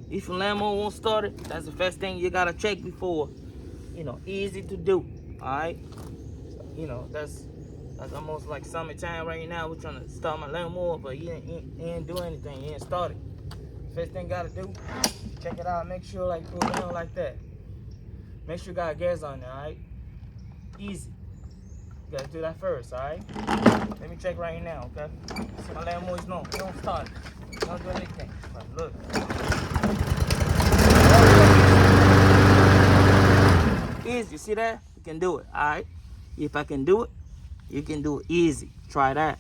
If your lawnmower won't start it, that's the first thing you gotta check before. Easy to do. Alright? That's almost like summertime right now. We're trying to start my lawnmower, but he ain't do anything. He ain't started. First thing gotta do, check it out. Make sure like pull down like that. Make sure you got gas on there, alright? Easy. You gotta do that first, alright? Let me check right now, okay? See my lawnmower is no. Don't start it. Don't do anything. But look. Easy, you see that? You can do it, alright? If I can do it, you can do it easy. Try that.